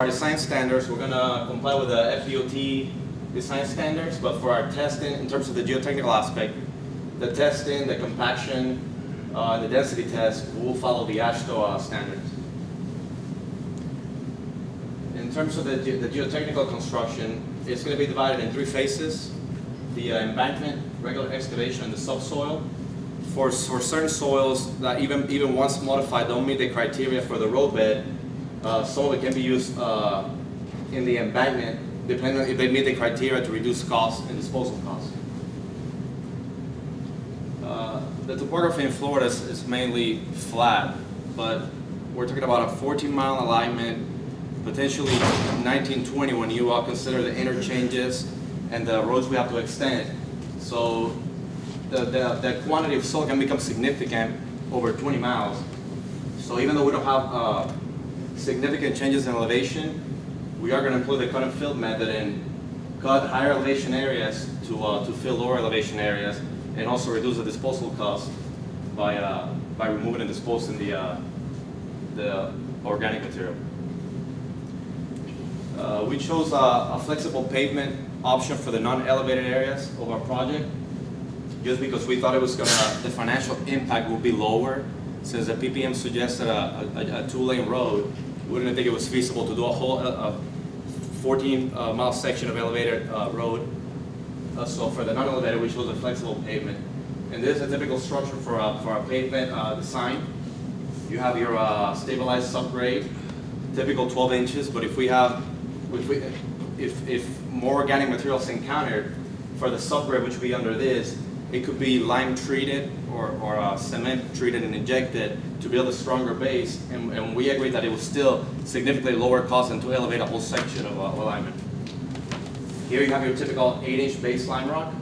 Our design standards, we're gonna comply with the FDOT design standards, but for our testing, in terms of the geotechnical aspect, the testing, the compaction, the density test, we'll follow the AASHTO standards. In terms of the geotechnical construction, it's gonna be divided in three phases: the embankment, regular excavation, and the subsoil. For certain soils that even once modified don't meet the criteria for the roadbed, some of it can be used in the embankment, depending on if they meet the criteria to reduce costs and disposal costs. The topography in Florida is mainly flat, but we're talking about a 14-mile alignment, potentially 1920 when you all consider the interchanges and the roads we have to extend. So the quantity of soil can become significant over 20 miles. So even though we don't have significant changes in elevation, we are going to employ the cut and fill method and cut higher elevation areas to fill lower elevation areas, and also reduce the disposal cost by removing and disposing the organic material. We chose a flexible pavement option for the non-elevated areas of our project, just because we thought the financial impact would be lower. Since the PPM suggested a two-lane road, we didn't think it was feasible to do a whole 14-mile section of elevated road. So for the non-elevated, we chose a flexible pavement. And this is a typical structure for a pavement design. You have your stabilized subgrade, typical 12 inches. But if more organic material is encountered, for the subgrade, which would be under this, it could be lime treated or cement treated and injected to build a stronger base, and we agreed that it was still significantly lower cost than to elevate a whole section of alignment. Here you have your typical 8-inch base lime rock,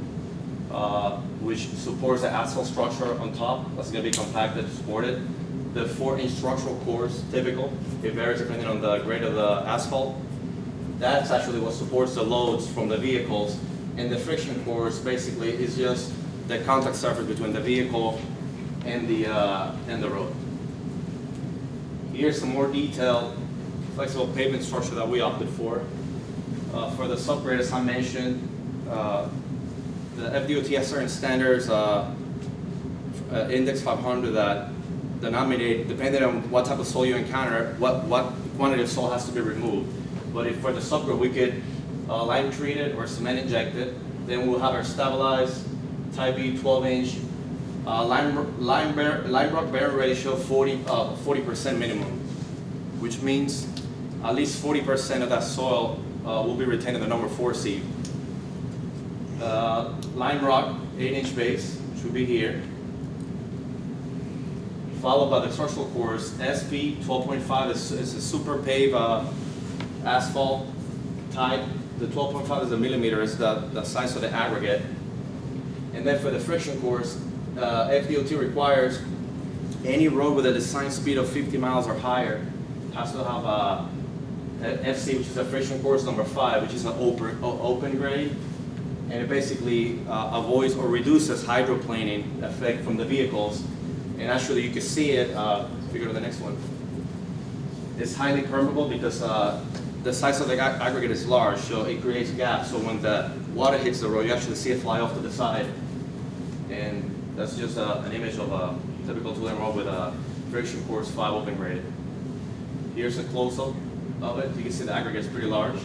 which supports the asphalt structure on top. That's going to be compacted to support it. The 4-inch structural cores, typical. It varies depending on the grade of the asphalt. That's actually what supports the loads from the vehicles. And the friction cores basically is just the contact surface between the vehicle and the road. Here's some more detailed flexible pavement structure that we opted for. For the subgrade, as I mentioned, the FDOT has certain standards, Index 500, that denominate, depending on what type of soil you encounter, what quantity of soil has to be removed. But if for the subgrade we could lime treat it or cement inject it, then we'll have our stabilized Type B 12-inch lime rock bearing ratio 40% minimum, which means at least 40% of that soil will be retained in the number 4 sieve. Lime rock 8-inch base, which will be here, followed by the structural cores. SP 12.5 is a super pave asphalt type. The 12.5 is a millimeter, is the size of the aggregate. And then for the friction cores, FDOT requires any road with a design speed of 50 miles or higher has to have a FC, which is a friction course number 5, which is an open grade. And it basically avoids or reduces hydroplaning effect from the vehicles. And actually you can see it, if we go to the next one. It's highly permeable because the size of the aggregate is large, so it creates gaps. So when the water hits the road, you actually see it fly off to the side. And that's just an image of a typical two-lane road with a friction course 5 open graded. Here's a close-up of it. You can see the aggregate is pretty large,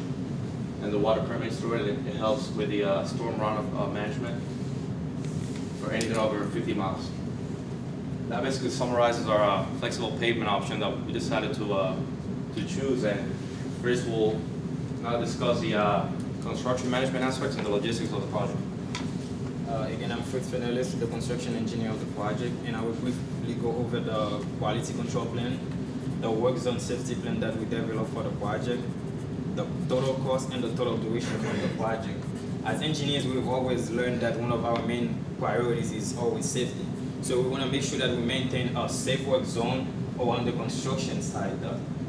and the water permeates through it. It helps with the storm runoff management for anything over 50 miles. That basically summarizes our flexible pavement option that we decided to choose. And Chris will now discuss the construction management aspects and the logistics of the project. Again, I'm Fritz Fenelis, the construction engineer of the project, and I will briefly go over the quality control plan, the work zone safety plan that we developed for the project, the total cost, and the total duration of the project. As engineers, we've always learned that one of our main priorities is always safety. So we want to make sure that we maintain a safe work zone on the construction side,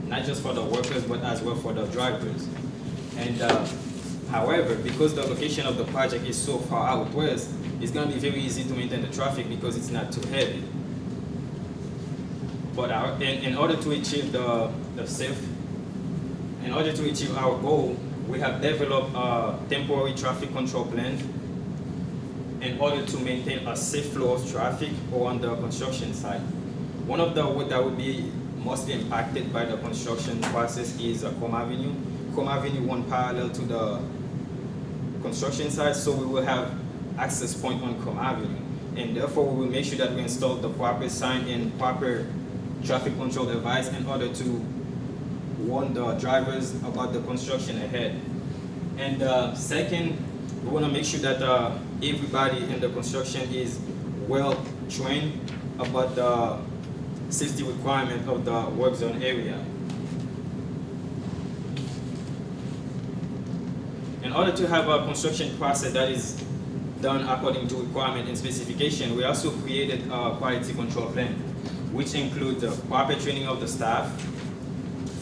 not just for the workers, but as well for the drivers. And however, because the location of the project is so far out west, it's going to be very easy to maintain the traffic because it's not too heavy. But in order to achieve the safe in order to achieve our goal, we have developed a temporary traffic control plan in order to maintain a safe flow of traffic on the construction site. One of the roads that will be mostly impacted by the construction process is Com Avenue. Com Avenue runs parallel to the construction site, so we will have access point on Com Avenue. And therefore, we will make sure that we install the proper sign and proper traffic control device in order to warn the drivers about the construction ahead. And second, we want to make sure that everybody in the construction is well trained about the safety requirement of the work zone area. In order to have a construction process that is done according to requirement and specification, we also created a quality control plan, which includes proper training of the staff,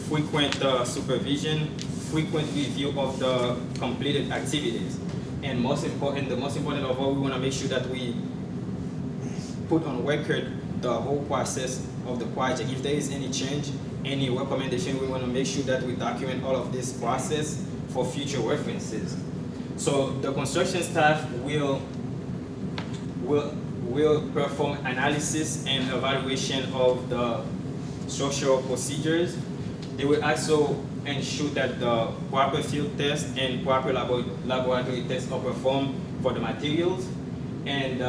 frequent supervision, frequent review of the completed activities, and the most important of all, we want to make sure that we put on record the whole process of the project. If there is any change, any recommendation, we want to make sure that we document all of this process for future references. So the construction staff will perform analysis and evaluation of the structural procedures. They will also ensure that the proper field tests and proper laboratory tests are performed for the materials. And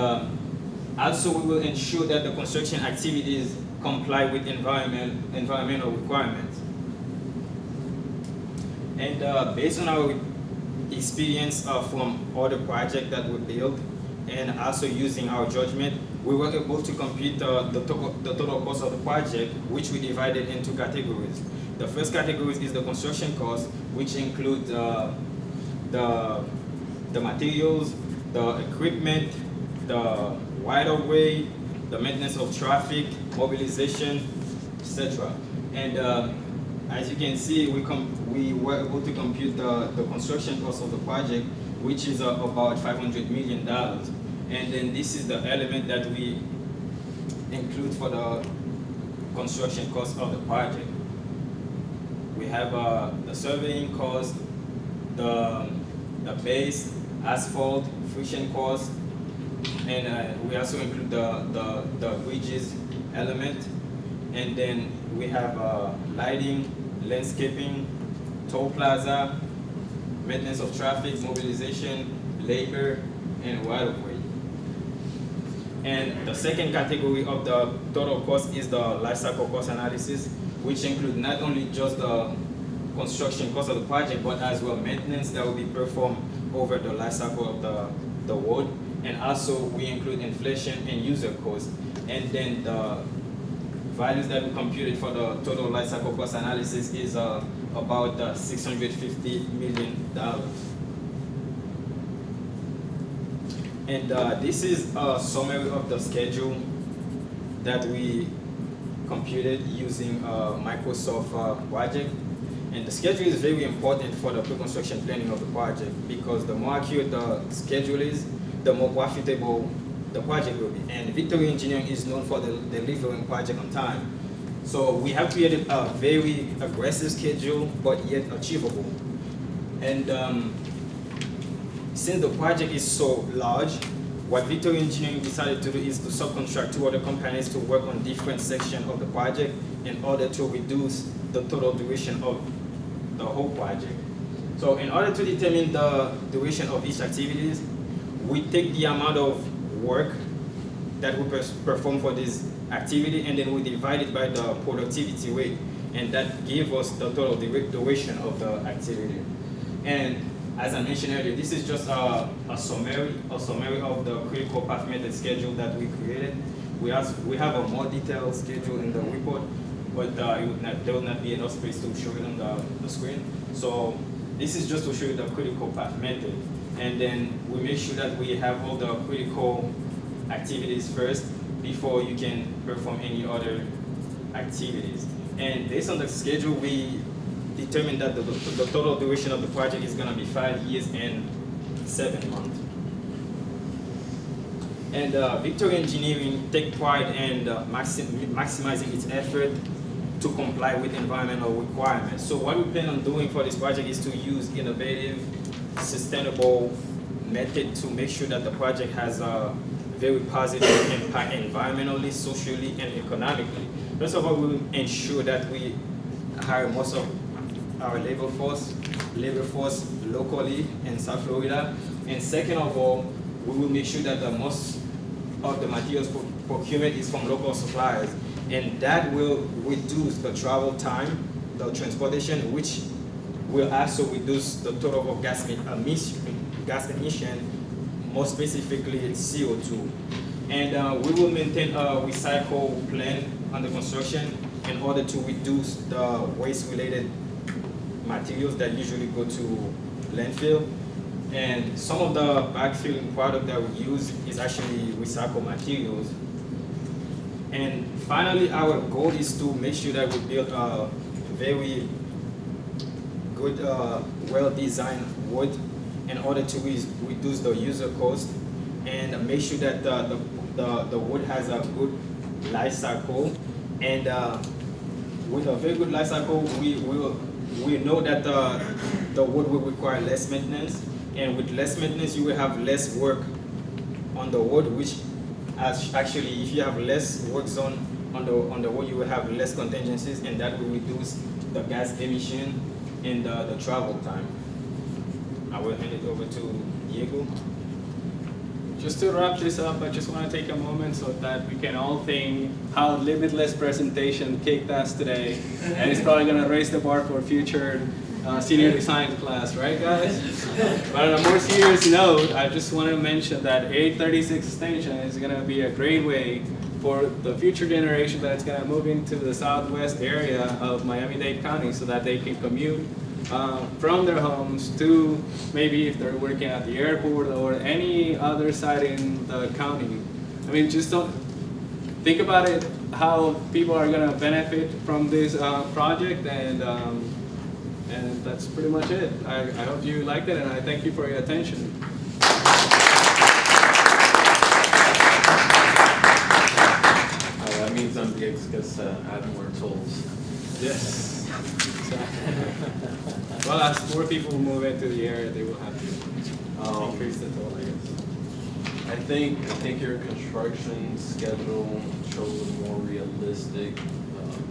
also we will ensure that the construction activities comply with environmental requirements. And based on our experience from other projects that we built, and also using our judgment, we were able to compute the total cost of the project, which we divided into categories. The first category is the construction cost, which includes the materials, the equipment, the right-of-way, the maintenance of traffic, mobilization, etc. And as you can see, we were able to compute the construction cost of the project, which is about $500 million. And then this is the element that we include for the construction cost of the project. We have the surveying cost, the base, asphalt, friction cost, and we also include the bridges element. And then we have lighting, landscaping, toll plaza, maintenance of traffic, mobilization, labor, and right-of-way. And the second category of the total cost is the life cycle cost analysis, which include not only just the construction cost of the project, but as well maintenance that will be performed over the life cycle of the road. And also we include inflation and user cost. And then the values that we computed for the total life cycle cost analysis is about $650 million. And this is a summary of the schedule that we computed using Microsoft project. And the schedule is very important for the pre-construction planning of the project, because the more accurate the schedule is, the more profitable the project will be. And Victory Engineering is known for delivering project on time. So we have created a very aggressive schedule, but yet achievable. And since the project is so large, what Victory Engineering decided to do is to subcontract two other companies to work on different sections of the project in order to reduce the total duration of the whole project. So in order to determine the duration of each activities, we take the amount of work that we perform for this activity, and then we divide it by the productivity rate, and that gives us the total duration of the activity. And as I mentioned earlier, this is just a summary of the critical path method schedule that we created. We have a more detailed schedule in the report, but there would not be enough space to show it on the screen. So this is just to show you the critical path method. And then we make sure that we have all the critical activities first before you can perform any other activities. And based on the schedule, we determined that the total duration of the project is going to be 5 years and 7 months. And Victory Engineering take pride in maximizing its effort to comply with environmental requirements. So what we plan on doing for this project is to use innovative, sustainable method to make sure that the project has a very positive impact environmentally, socially, and economically. First of all, we will ensure that we hire most of our labor force locally in South Florida. And second of all, we will make sure that the most of the materials procurement is from local suppliers. And that will reduce the travel time, the transportation, which will also reduce the total of gas emission, more specifically CO2. And we will maintain a recycle plan under construction in order to reduce the waste-related materials that usually go to landfill. And some of the backfilling product that we use is actually recycled materials. And finally, our goal is to make sure that we build a very good, well-designed wood in order to reduce the user cost and make sure that the wood has a good life cycle. And with a very good life cycle, we know that the wood will require less maintenance. And with less maintenance, you will have less work on the wood, which actually, if you have less work zone on the wood, you will have less contingencies, and that will reduce the gas emission and the travel time. I will hand it over to Diego. Just to wrap this up, I just want to take a moment so that we can all think how Limitless presentation kicked ass today, and it's probably going to raise the bar for future senior design class, right guys? But on a more serious note, I just want to mention that 836 extension is going to be a great way for the future generation that's going to move into the southwest area of Miami-Dade County so that they can commute from their homes to maybe if they're working at the airport or any other site in the county. I mean, just don't think about it, how people are going to benefit from this project, and that's pretty much it. I hope you liked it, and I thank you for your attention. That means MBX gets to add more tools. Yes. Well, as more people move into the area, they will have to increase the toll, I guess. I think your construction schedule shows a more realistic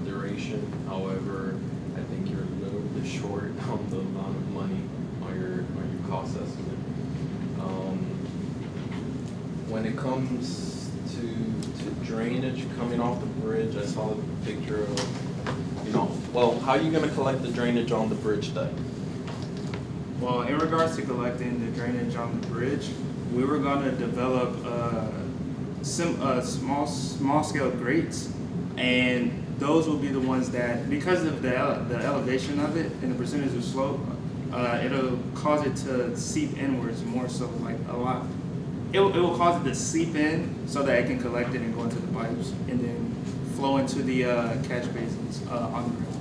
duration. However, I think you're a little bit short on the amount of money on your cost estimate. When it comes to drainage coming off the bridge, I saw the picture of, well, how are you going to collect the drainage on the bridge deck? Well, in regards to collecting the drainage on the bridge, we were going to develop small scale grates, and those will be the ones that, because of the elevation of it and the percentage of slope, it'll cause it to seep inwards more so, like a lot. It will cause it to seep in so that it can collect it and go into the pipes and then flow into the catch basins on the ground.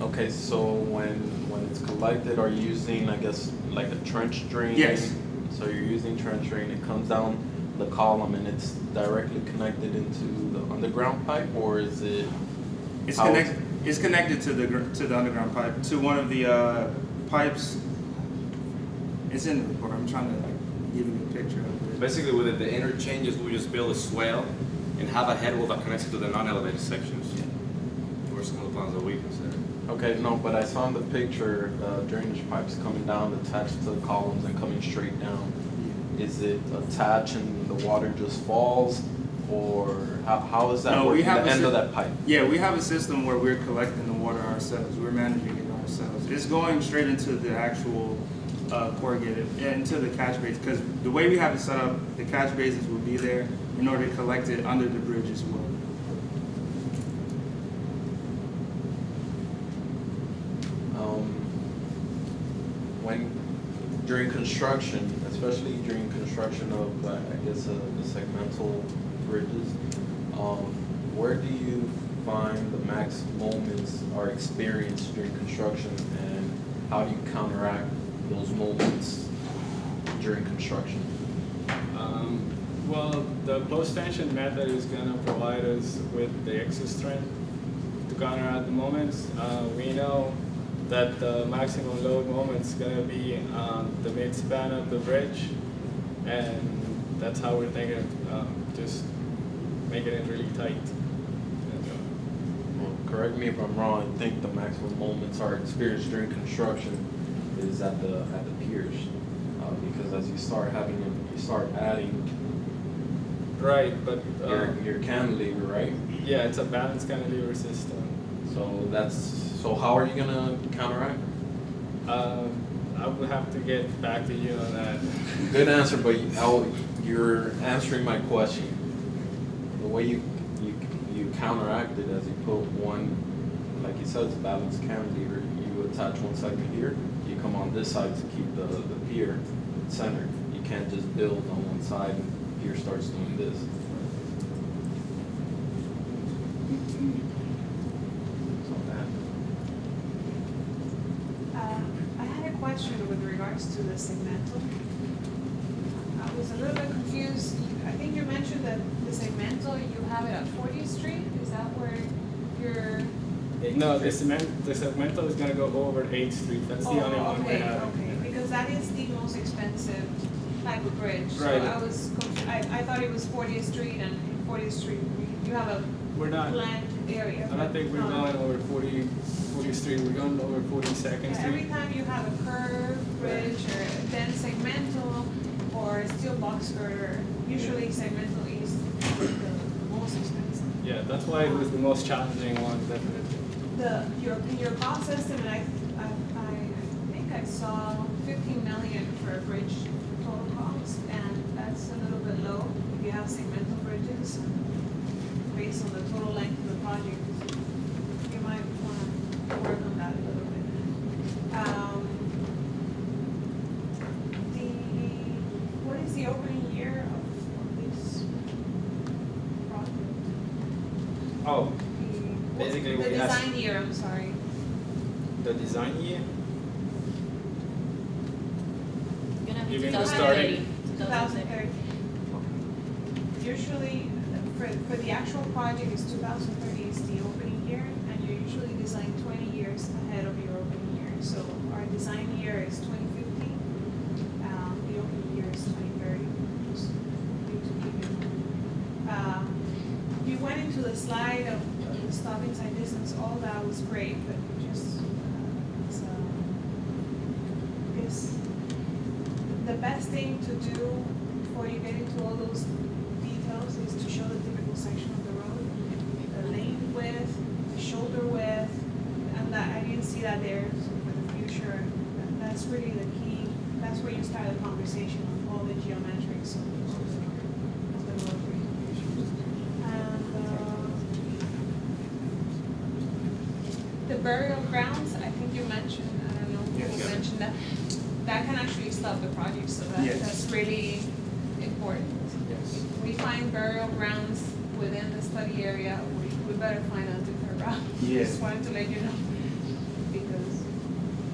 Okay, so when it's collected, are you using, I guess, like a trench drain? Yes. So you're using trench drain, it comes down the column and it's directly connected into the underground pipe, or is it? It's connected to the underground pipe, to one of the pipes. It's in the report. I'm trying to give you a picture of it. Basically, with the interchanges, we just build a swale and have a head wall that connects it to the non-elevated sections. Or some of the plans that we consider. Okay, no, but I saw in the picture drainage pipes coming down attached to the columns and coming straight down. Is it attached and the water just falls, or how is that working? The end of that pipe? Yeah, we have a system where we're collecting the water ourselves. We're managing it ourselves. It's going straight into the actual corrugated, into the catch basin, because the way we have it set up, the catch basins will be there in order to collect it under the bridge as well. During construction, especially during construction of, I guess, the segmental bridges, where do you find the max moments are experienced during construction, and how do you counteract those moments during construction? Well, the post-tension method is going to provide us with the excess strength to counter at the moment. We know that the maximum load moment is going to be on the mid-span of the bridge, and that's how we're thinking of just making it really tight. Well, correct me if I'm wrong, I think the maximum moments are experienced during construction is at the piers. Because as you start adding Right, but your cantilever, right? yeah, it's a balanced cantilever system. So how are you gonna counteract? I would have to get back to you on that. Good answer, but you're answering my question. The way you counteract it as you put one, like you said, it's a balanced cantilever. You attach one segment here. You come on this side to keep the pier centered. You can't just build on one side and the pier starts doing this. I had a question with regards to the segmental. I was a little bit confused. I think you mentioned that the segmental, you have it at 40th Street. Is that where you're? No, the segmental is gonna go over 8th Street. That's the only one we have. Okay, because that is the most expensive type of bridge. Right. So I thought it was 40th Street, and in 40th Street, you have a We're not. planned area. I don't think we're going over 40th Street. We're going over 42nd Yeah, every Street. time you have a curved bridge or then segmental or steel box girder, usually segmental is the most expensive. Yeah, that's why it was the most challenging one, definitely. Your cost estimate, I think I saw 15 million for a bridge total cost, and that's a little bit low if you have segmental bridges. Based on the total length of the project, you might want to work on that a little bit. What is the opening year of this project? Oh, The- Basically, the we asked- design year, I'm sorry. The design year, Gonna be You mean the 2030. 2030. Usually, for the actual project, is 2030 is the opening year, and you usually design 20 years ahead of your opening year. So our design year is 2015, the opening year is 2030. Just need to keep it. You went into the slide of the stop inside distance, all that was great, but just, it's the best thing to do before you get into all those details is to show the typical section of the road, the lane width, the shoulder width, and that, I didn't see that there, so for the future, that's really the key. That's where you start the conversation on all the geometrics of the road. And the burial grounds, I think you mentioned, I don't know who Yes. mentioned that, that can actually stop the project, so Yes. that's really important. yes. If we find burial grounds within the study area, we better find a different route. Yes. Just wanted to let you know, because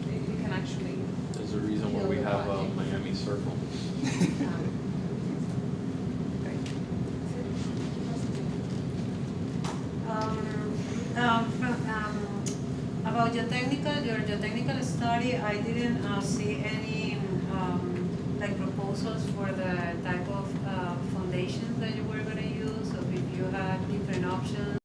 it can actually, There's a reason why we have Miami Circle. About your geotechnical study, I didn't see any like proposals for the type of foundations that you were gonna use, or if you had different options.